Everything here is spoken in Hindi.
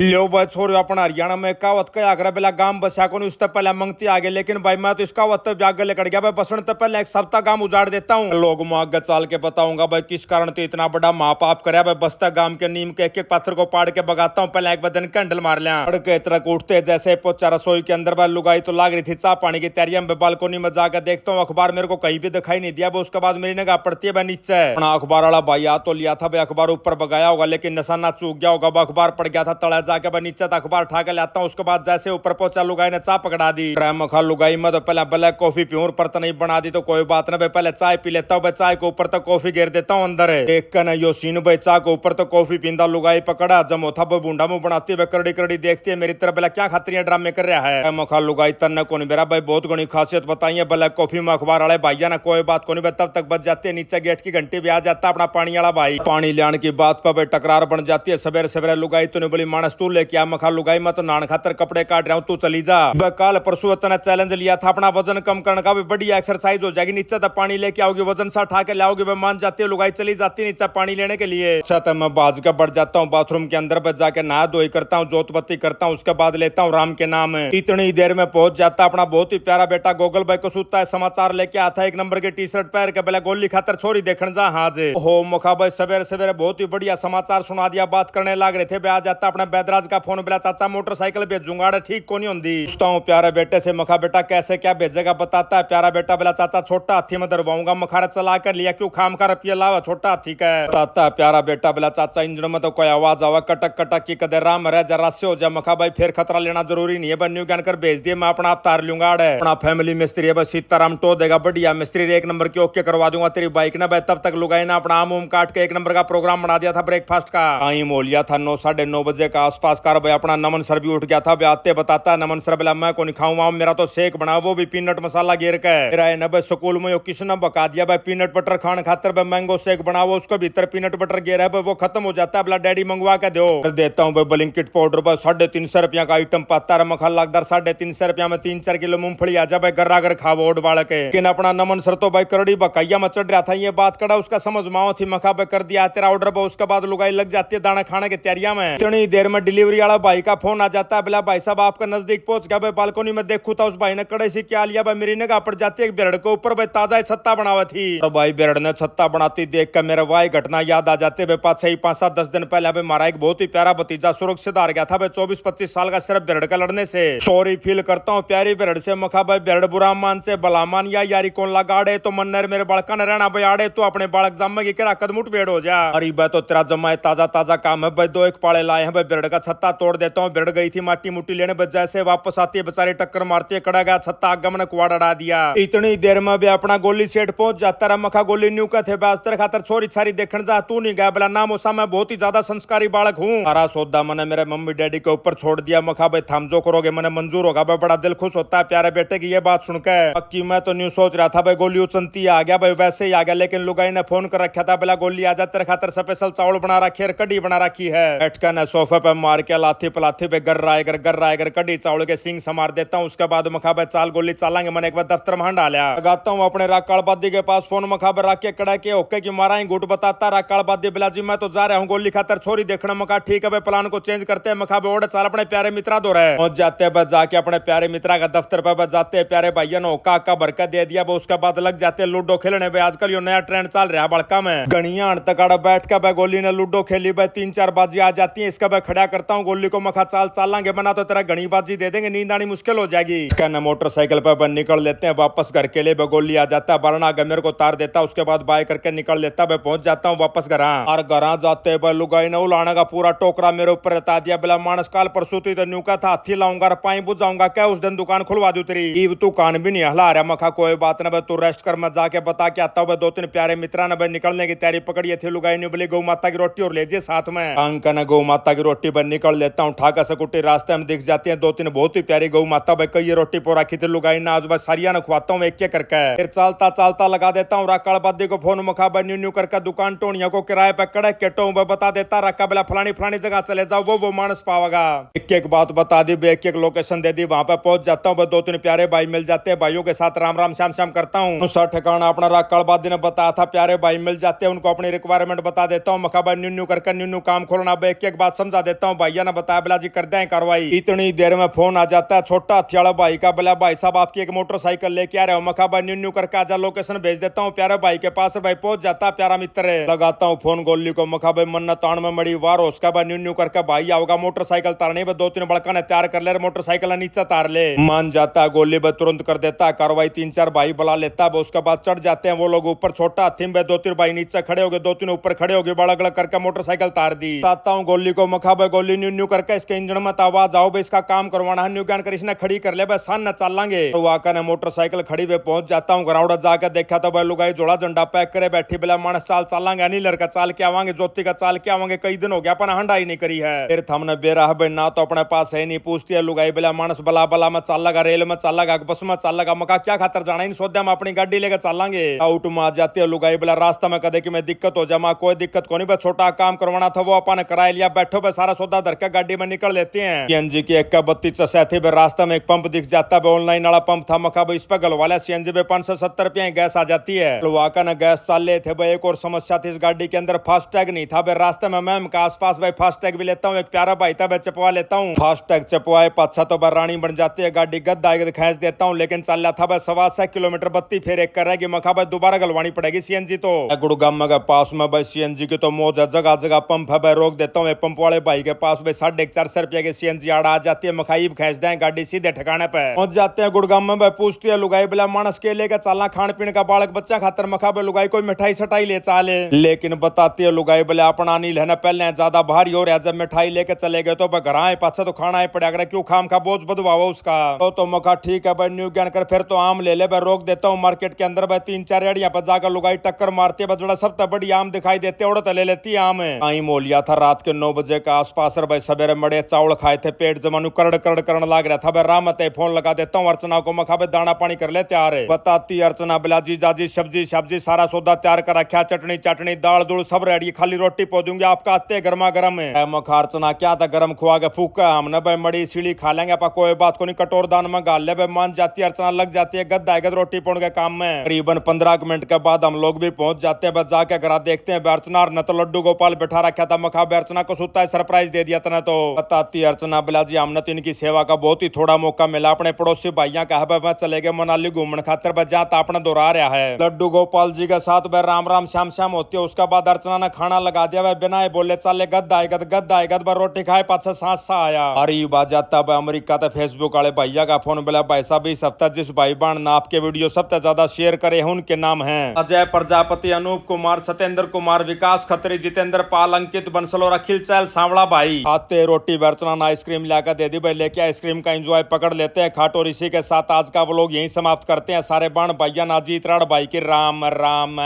लो भाई छोरो अपना हरियाणा में कहावत कया करे बेला गांव बसा को उससे पहले मंगती आगे, लेकिन भाई मैं तो इस कहावत पे आगे लेकर गया भाई। बसने से पहले एक सप्ताह गांव उजाड़ देता हूँ, लोग मैं आगे चाल के बताऊंगा भाई किस कारण तो इतना बड़ा महापाप करे भाई। बस्ता गांव के नीम के एक एक पत्थर को पाड़ के भगाता हूँ, पहले एक बदन कैंडल मार लिया। के तरह उठते जैसे पोचा रसोई के अंदर भाई लुगाई तो लाग रही थी चाह पानी की तैयारी में। बालकोनी में जाकर देखता हूँ अखबार मेरे को कहीं भी दिखाई नहीं दिया। उसके बाद मेरी निगाह पड़ती है भाई नीचे, अखबार वाला भाई आ तो लिया था भाई, अखबार ऊपर बगाया होगा लेकिन निशाना चूक गया होगा। अखबार पड़ गया था तला जाके भाई नीचे अखबार उठा के लाता हूँ। उसके बाद जैसे ऊपर पहुंचा लुगाई ने चाय पकड़ा दी। मखा लुगाई में तो पहले ब्लैक कॉफी पीऊं, पर तो नहीं बना दी तो कोई बात ना, पहले चाय पी लेता हूँ। चाय के ऊपर तो कॉफी गिर देता हूँ अंदर। देख कर ना यो सीन भाई, चाय के ऊपर तो कॉफी पींदा लुगाई पकड़ा जमो था बूंडा मुंह बनाती है, करड़ी करड़ी देखती है मेरी तरफ, बोला क्या खातिर ड्रामे कर रहा है। मखा लुगाई तन्ने को नहीं मेरा भाई, बहुत गणी खासियत बताई है ब्लैक कॉफी में अखबार वाले भैया ना, कोई बात को नहीं। तब तक बच जाती है नीचे गेट की घंटी भी आ जाता अपना पानी वाला भाई। पानी लाने की बात पर टकरार बन जाती है। सवेरे सवेरे लुगाई तो नहीं बोली मानस तू लेके आ। मखा लुगाई मैं तो नान खातर कपड़े काट रहा हूँ, तू चली जा। कल परसों इतना चैलेंज लिया था अपना वजन कम करने का, भी बढ़िया एक्सरसाइज हो जाएगी। नीचे तक पानी लेके आओगी, वजन सा उठा के लाओगी, मान जाती है लुगाई चली जाती है नीचे पानी लेने के लिए। अच्छा मैं बाज का बढ़ जाता हूँ बाथरूम के अंदर, बच जाके नहा धोई करता हूँ, जोत बत्ती करता हूँ, उसके बाद लेता हूँ राम के नाम। इतनी देर में पहुंच जाता अपना बहुत ही प्यारा बेटा गोगल भाई को सूता है, समाचार लेके आता है, एक नंबर की टी शर्ट पहन के, बोला गोली खातर छोरी देखने जा। हाँ जी हो मुखा भाई सवेरे सवेरे बहुत ही बढ़िया समाचार सुना दिया, बात करने लग रहे थे। आ जाता अपना बैदराज का फोन, बोला चाचा मोटरसाइकिल भेजूंगा, ठीक को नहीं होंगी। पूछता हूँ प्यारे बेटे से, मखा बेटा कैसे क्या भेजेगा बताता है। प्यारा बेटा बोला चाचा छोटा हाथी में दरवाऊंगा, मखारा चला कर लिया क्यों खाम का रुपया लावा छोटा हाथी का बताता है। प्यारा बेटा बोला चाचा इंजन में तो कोई आवाज आवा कटक कटक की, कदे राम रह जरा से हो जाए। मखा भाई फिर खतरा लेना जरूरी नहीं है, बन्यू ज्ञान कर भेज दिए, मैं अपना आप तार लूंगा। अपना फैमिली मिस्त्री है बस सीताराम टो देगा, बढ़िया मिस्त्री एक नंबर की ओके करवा दूंगा तेरी बाइक ना भाई। तब तक लुगाई ना अपना आम काट के एक नंबर का प्रोग्राम बना दिया था ब्रेकफास्ट का। टाइम हो लिया था 9 साढ़े 9 बजे का आसपास कर भाई। अपना नमन सर भी उठ गया था, आते बताता नमन सर बोला मैं को नहीं खाऊंगा, मेरा तो शेक बना वो भी पीनट मसाला गिर के। मेरा भाई स्कूल में किसने बका दिया भाई, पीनट बटर खान खातर भाई मैंगो शेक बनाओ, उसके भीतर पीनट बटर गिर है भाई, वो खत्म हो जाता है, बोला डैडी मंगवा के दो। देता हूँ भाई ब्लिंकिट पाउडर भाई 350 रुपया का आइटम पाता है। मखा लगदार 350 रुपया में 3-4 किलो मूंगफली आ जाए भाई, गर्रा कर खाओ ओड बाल के। लेकिन अपना नमन सर तो भाई करड़ी बकाइया में चढ़ रहा था, ये बात कड़ा उसका समझ माओ थी। मखा भाई कर दिया तेरा ऑर्डर भाई, उसके बाद लुगाई लग जाती है दाना खाने की तैयारियां में। इतनी देर में डिलीवरी वाला भाई का फोन आ जाता है, बोला भाई साहब आपका नजदीक पहुंच गया भाई। बालकोनी में देखू था उस भाई ने कड़े से क्या लिया भाई, मेरी निगाह पड़ जाती है बेरड़ के ऊपर भाई, ताजा छत्ता बनावा थी। तो भाई बेरड़ ने छत्ता बनाती देख कर मेरे वाई घटना याद आ जाते भाई। 5-7-10 दिन पहले भाई हमारा एक बहुत ही प्यारा भतीजा सुरक्षित हार गया था भाई, 24-25 साल का, सिर्फ बेरड़ का लड़ने से। सॉरी फील करता हूँ प्यारी बेरड़ से। मखा भाई बेरड़ बुरा मान से भलामान या यारी कौन लगाड़े, तो मन्नर मेरे बालका न रहना भाई आड़े, तो अपने बालक जम्मे की किरा कदमुट बेड़ हो जा। अरे भाई तो तेरा जम्मा ताजा ताजा काम है भाई, 2 एक पाले लाए हैं भाई, बेरड़ का छत्ता तोड़ देता हूँ। बेरड़ गई थी माटी मुट्टी लेने, बच जैसे वापस आती है बेचारी टक्कर मारती है, कड़ा गया छत्ता आगे मैंने कुआड़ अड़ा दिया। इतनी देर में भी अपना गोली सेट पहुंच जाता रहा। मखा गोली न्यू का थे तेरे खातर छोरी छारी देखने जा, तू नहीं गया बोला ना मोसा, मैं बहुत ही ज्यादा संस्कारी बालक हूँ। सारा सौदा मैंने मेरे मम्मी डैडी के ऊपर छोड़ दिया। मखा भाई थाम जो करोगे मैंने मंजूर होगा भाई, बड़ा दिल खुश होता है प्यारे बेटे की ये बात सुनकर। पक्की मैं तो न्यू सोच रहा था भाई गोली उचनती आ गया भाई, वैसे ही आ गया, लेकिन लुगाई ने फोन कर रखा था, बोला गोली आ जा तेरे खातर स्पेशल चावल बना रखी है, कड़ी बना रखी है। बैठकर न सोफे पे मार के लाथी पलाथी पे गर्रा कड़ी चावल के सिंग समार देता हूँ। उसके बाद मखा भाई चाल गोली चालेंगे, मैंने एक बार दफ्तर में डाला लगाता हूँ अपने राकाल बादी के पास फोन। मखा भाई राके कड़ा के ओके की मारा गुट बताता राकाल बादी, बिला जी मैं तो जा रहा हूँ गोली खातर छोरी देखना। मखा ठीक है भाई प्लान को चेंज करते हैं। मखा भाई ओड चाल अपने प्यारे मित्रा दो रहे पहुंच जाते हैं, बस जाके अपने प्यारे मित्रा का दफ्तर पर बस जाते हैं। प्यारे भैया ने का बरकत दे दिया, उसके बाद लग जाते हैं लूडो खेलने भाई। आजकल यो नया ट्रेंड चल रहा है बड़का में, गणिया तकाड़ा बैठ के भाई गोली ने लूडो खेली भाई, 3-4 बाजी आ जाती है। इसका भाई खड़ा करता हूँ गोली को, मखा चाल चालेंगे बना तो तेरा घनी बाजी दे देंगे, नींद आनी मुश्किल हो जाएगी। मोटरसाइकिल पर निकल लेते हैं वापस घर के लिए। गोली आ जाता है बरना आगे मेरे को तार देता, उसके बाद बाय करके निकल लेता है, पहुंच जाता हूँ वापस घर। और घर जाते हैं लुगाई ने उलाने का पूरा टोकरा मेरे ऊपर बता दिया, बोला मानस काल परसों तो न्यू का था हाथी लाऊंगा पाई बुझाऊंगा क्या, उस दिन दुकान खुलवा दू तेरी, तू कान भी नहीं हला रहा। मखा कोई बात ना भाई तू रेस्ट कर, मैं जाके बता के आता हूँ। 2-3 प्यारे मित्रा ने भाई निकलने की तैयारी पकड़ी थी। लुगाई ने बोली गौ माता की रोटी और लीजिए साथ में। अंकल ने गौ माता की रोटी पर निकल लेता हूँ, ठाका सकुटी रास्ते में दिख जाती है 2-3 बहुत ही प्यारी गौ माता भाई, कई रोटी पो रखी थी लुगाई ने, आज भाई सारिया ने खुआता हूँ एक एक करके। फिर चलता चलता लगा देता हूँ राकाल बादी को फोन। मखा भाई न्यू करके दुकान टोनिया को किराए पे कड़क केटो बता देता, रखा बोला फलानी जगह चले जाओ, वो मानस पावेगा। एक एक बात बता दी, एक एक लोकेशन दे दी, वहां पे पहुंच जाता हूँ। 2-3 प्यारे भाई मिल जाते हैं, भाइयों के साथ राम राम श्याम श्याम करता हूँ। दूसरा ठिकाना अपना राकाल बादी ने बताया था, प्यारे भाई मिल जाते हैं, उनको अपनी रिक्वायरमेंट बता देता हूँ। मखा भाई न्यू करके न्यू काम खोलना एक एक बात समझा देता हूँ। हूँ। भैया ने बताया बोला जी कर दें कार्रवाई। इतनी देर में फोन आ जाता है छोटा हथियाला भाई का। बोला भाई साहब आपकी एक मोटरसाइकिल लेके आ रहे हो। मखा भाई न्यू करके आजा, लोकेशन भेज देता हूँ। प्यारे भाई के पास भाई पहुंच जाता प्यारा मित्र है। लगाता हूँ फोन गोली को। मखा भाई मन्ना तान में मड़ी वार उसका भाई न्यू करके भाई आओगा मोटरसाइकिल तारने में। 2-3 बड़का ने तैयार कर ले, मोटरसाइकिल नीचे तार ले। मान जाता है गोली भाई तुरंत कर देता है कार्रवाई। 3-4 भाई बुला लेता है। उसके बाद चढ़ जाते हैं वो लोग ऊपर। छोटा हाथी में 2-3 भाई नीचे खड़े हो गए, 2-3 ऊपर खड़े हो गए। बड़ा गड़ा करके मोटरसाइकिल तार दी। ताता हूँ गोली को। मखा भाई गोली न्यू करके इसके इंजन में आवाज आओ भाई इसका काम करवाना है। न्यू ज्ञान कर इसने खड़ी कर ले भाई सान न चल लांगे। तो वाका ने मोटरसाइकिल खड़ी पे पहुंच जाता हूँ। ग्राउंड जाकर देखा तो भाई लुगाई जोड़ा झंडा पैक करे बैठी। बोला मानस चाल चलांगे, अनिल का चाल के आवांगे, ज्योति का चाल के आवांगे। कई दिन हो गया अपन हंडा ही नहीं करी है। फिर हमने बेरा भाई ना तो अपने पास है नहीं। पूछती है लुगाई बोला मानस बला बला में चल लगा, रेल में चल लगा, बस में चल लगा। मका क्या खातर जाना इन सोद्या में अपनी गाड़ी लेकर चलांगे। आउट में आ जाती है लुगाई। बोला रास्ता में कदे कि मैं दिक्कत हो जामा, कोई दिक्कत को नहीं भाई, छोटा काम करवाना था वो अपन कराया लिया। बैठो भाई सारा सौदा धर के गाड़ी में निकल लेते हैं। सीएनजी की 1 चसे थे। रास्ते में एक पंप दिख जाता है, ऑनलाइन वाला पंप था। मखा भाई इस पे गलवाला सीएनजी पे 570 रुपये गैस आ जाती है। वाका ने गैस चाल ले थे भाई। एक और समस्या थी इस गाड़ी के अंदर, फास्टैग नहीं था भाई रास्ते में। मैम का आसपास भाई फास्टैग भी लेता हूँ। एक प्यारा भाई था भाई चपवा लेता हूँ। फास्टैग चपवाए पाछा तो भाई रानी बन जाती है गाड़ी। गद्दा खींच देता हूँ लेकिन चल रहा था भाई 1.25 किलोमीटर बत्ती फिर एक करेगी। मखा भाई दोबारा गलवानी पड़ेगी सीएनजी। तो गुड़गाम के पास में भाई सीएनजी की तो मौज है, जगह जगह पंप है भाई। रोक देता हूँ पंप वाले भाई के पास भाई 450 रुपये की सीएनजी आड़ा आ जाती है। मखाईब खींच दें गाड़ी सीधे ठिकाने पे पहुंच जाते हैं। गुड़गाम में भाई पूछती है लुगाई बोला मानस के लेकर चलना खान पीने का बालक बच्चा खातर। मखा भाई लुगाई कोई मिठाई सटाई ले चाले, लेकिन बताती है लुगाई बोले अपना नील है ना पहले ज्यादा भारी हो रहा है। जब मिठाई लेके चले गए तो भाई घर आए पाछा तो खाना ही पड़ेगा, क्यों खाम खा बोझ बदवाओ उसका। तो मखा ठीक है भाई न्यू ज्ञान कर फिर तो आम ले ले भाई। रोक देता हूँ मार्केट के अंदर भाई 3-4 रेडियां पर जाकर लुगाई टक्कर मारती है। बड़ा सबसे बड़ी आम दिखाई देते उड़त ले लेती आम है। आई मोलिया था रात के 9 बजे का आसपास भाई। सवेरे मड़े चावल खाए थे, पेट जमानू करड़ करड़ करने लग रहा था भाई। रामत है फोन लगा देता हूँ अर्चना को। मखा भाई दाना पानी कर ले तैयार है। बताती अर्चना बिला जी जाजी सब्जी सब्जी सारा सौदा तैयार कर रखा, चटनी चटनी दाल दूल सब रेडी, खाली रोटी पो दूंगी आपका आते गर्मा गर्म है। मखा अर्चना क्या था गर्म खुआ के फूका हमने भाई मड़ी सीढ़ी खा लेंगे आप, कोई बात को नहीं कटोर दान में गाल ले भाई। मान जाती है अर्चना, लग जाती है गद्दा रोटी पोड़ के काम में। करीबन 15 मिनट के बाद हम लोग भी पहुंच जाते हैं। बस जाके घर देखते हैं अर्चना न तो लड्डू गोपाल बैठा रखा था। मखा अर्चना को सुता है सरप्राइज दे दिया था। तो बताती अर्चना बिला जी हमने तो इनकी सेवा का बहुत ही थोड़ा मौका मिला। अपने पड़ोसी भाइयों का है चले गए मनाली घूमने खातर बजा अपने दोहरा रहा है। लड्डू गोपाल जी के साथ वह राम राम श्याम श्याम होती है। उसके बाद अर्चना ने खाना लगा दिया। वह बिना बोले चले गद आएगा रोटी खाए पाछा सांस सा आया। अरे बात जाता है अमेरिका तो फेसबुक वाले भैया का फोन बोला भाई साहब इस हफ्ते जिस भाई बहन ने आपके वीडियो सबसे ज्यादा शेयर करे हैं उनके नाम है अजय प्रजापति, अनूप कुमार, सत्येंद्र कुमार, विकास खत्री, जितेंद्र पाल, अंकित बंसल और अखिल चैल सांवड़ा भाई। आते रोटी बर्तना आइसक्रीम लाकर दे दी भाई। लेके आइसक्रीम का एंजॉय पकड़ लेते हैं खाट। और इसी के साथ आज का व्लॉग यहीं समाप्त करते हैं। सारे बाण भैया नाजी इतराड़ भाई की राम राम।